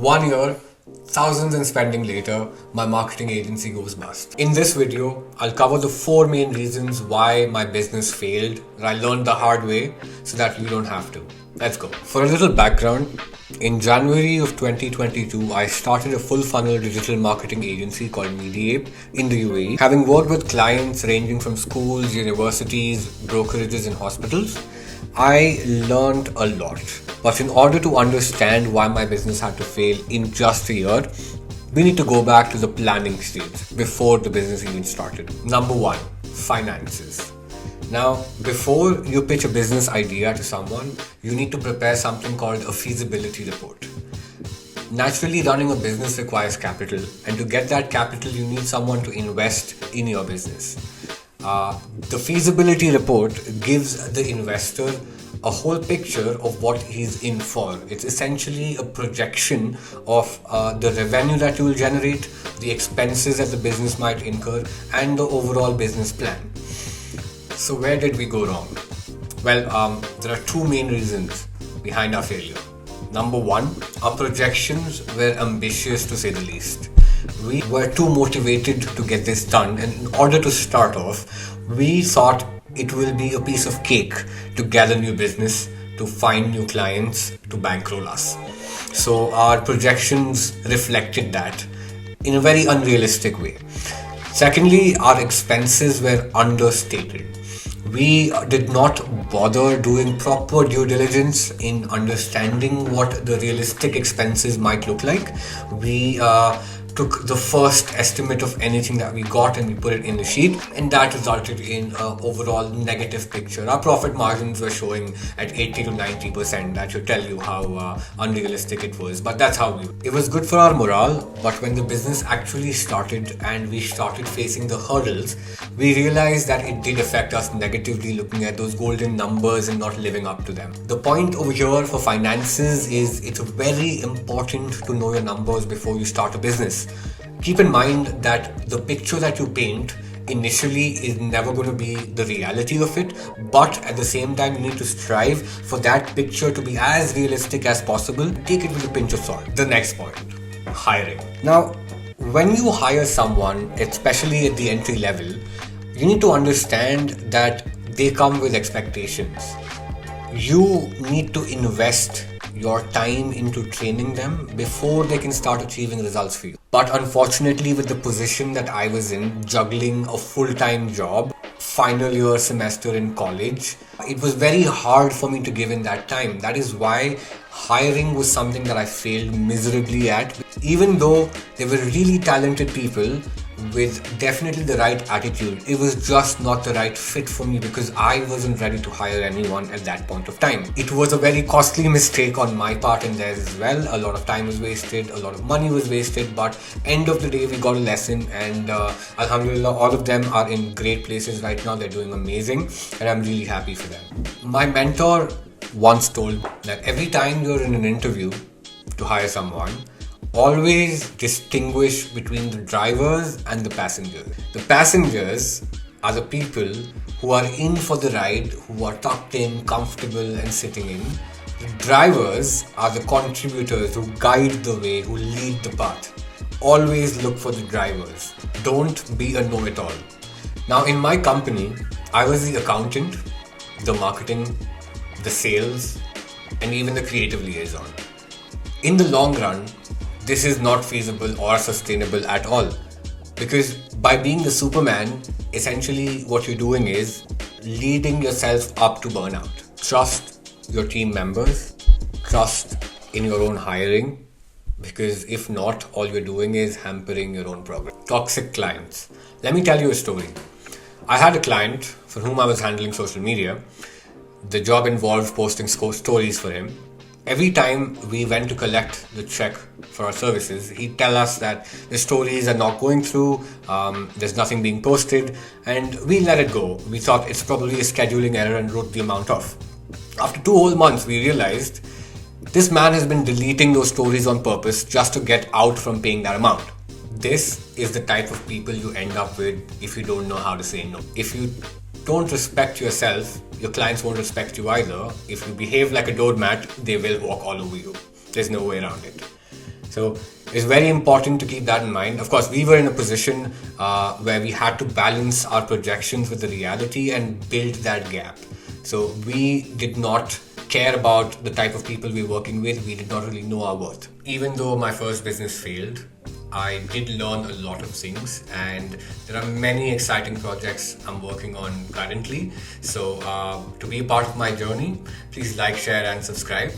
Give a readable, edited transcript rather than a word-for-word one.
1 year, thousands in spending later, my marketing agency goes bust. In this video, I'll cover the 4 main reasons why my business failed that I learned the hard way so that you don't have to. Let's go. For a little background, in January of 2022, I started a full funnel digital marketing agency called Mediape in the UAE. Having worked with clients ranging from schools, universities, brokerages and hospitals, I learned a lot. But in order to understand why my business had to fail in just a year, we need to go back to the planning stage before the business even started. Number 1, finances. Now, before you pitch a business idea to someone, you need to prepare something called a feasibility report. Naturally, running a business requires capital, and to get that capital, you need someone to invest in your business. The feasibility report gives the investor a whole picture of what he's in for. It's essentially a projection of the revenue that you will generate, the expenses that the business might incur, and the overall business plan. So where did we go wrong? Well, there are 2 main reasons behind our failure. Number 1, our projections were ambitious to say the least. We were too motivated to get this done, and in order to start off, we thought it will be a piece of cake to gather new business, to find new clients, to bankroll us. So our projections reflected that in a very unrealistic way. Secondly, our expenses were understated. We did not bother doing proper due diligence in understanding what the realistic expenses might look like. We took the first estimate of anything that we got and we put it in the sheet, and that resulted in an overall negative picture. Our profit margins were showing at 80 to 90%. That should tell you how unrealistic it was, but that's how it was good for our morale. But when the business actually started and we started facing the hurdles, we realized that it did affect us negatively, looking at those golden numbers and not living up to them. The point over here for finances is it's very important to know your numbers before you start a business. Keep in mind that the picture that you paint initially is never going to be the reality of it, but at the same time you need to strive for that picture to be as realistic as possible. Take it with a pinch of salt. The next point, hiring. Now, when you hire someone, especially at the entry level, you need to understand that they come with expectations. You need to invest your time into training them before they can start achieving results for you. But unfortunately, with the position that I was in, juggling a full-time job, final year semester in college, it was very hard for me to give in that time. That is why hiring was something that I failed miserably at. Even though they were really talented people with definitely the right attitude, it was just not the right fit for me because I wasn't ready to hire anyone at that point of time. It was a very costly mistake on my part and theirs as well. A lot of time was wasted, a lot of money was wasted, but end of the day we got a lesson, and alhamdulillah, all of them are in great places right now. They're doing amazing and I'm really happy for them. My mentor once told that every time you're in an interview to hire someone, always distinguish between the drivers and the passengers. The passengers are the people who are in for the ride, who are tucked in, comfortable and sitting in. The drivers are the contributors who guide the way, who lead the path. Always look for the drivers. Don't be a know-it-all. Now, in my company, I was the accountant, the marketing, the sales, and even the creative liaison. In the long run, this is not feasible or sustainable at all, because by being the Superman, essentially what you're doing is leading yourself up to burnout. Trust your team members, trust in your own hiring, because if not, all you're doing is hampering your own progress. Toxic clients. Let me tell you a story. I had a client for whom I was handling social media. The job involved posting stories for him. Every time we went to collect the check for our services, he'd tell us that the stories are not going through, there's nothing being posted, and we let it go. We thought it's probably a scheduling error and wrote the amount off. After 2 whole months, we realized this man has been deleting those stories on purpose just to get out from paying that amount. This is the type of people you end up with if you don't know how to say no. If you don't respect yourself, your clients won't respect you either. If you behave like a doormat, they will walk all over you. There's no way around it. So it's very important to keep that in mind. Of course, we were in a position where we had to balance our projections with the reality and build that gap. So we did not care about the type of people we were working with. We did not really know our worth. Even though my first business failed, I did learn a lot of things, and there are many exciting projects I'm working on currently. So to be a part of my journey, please like, share and subscribe.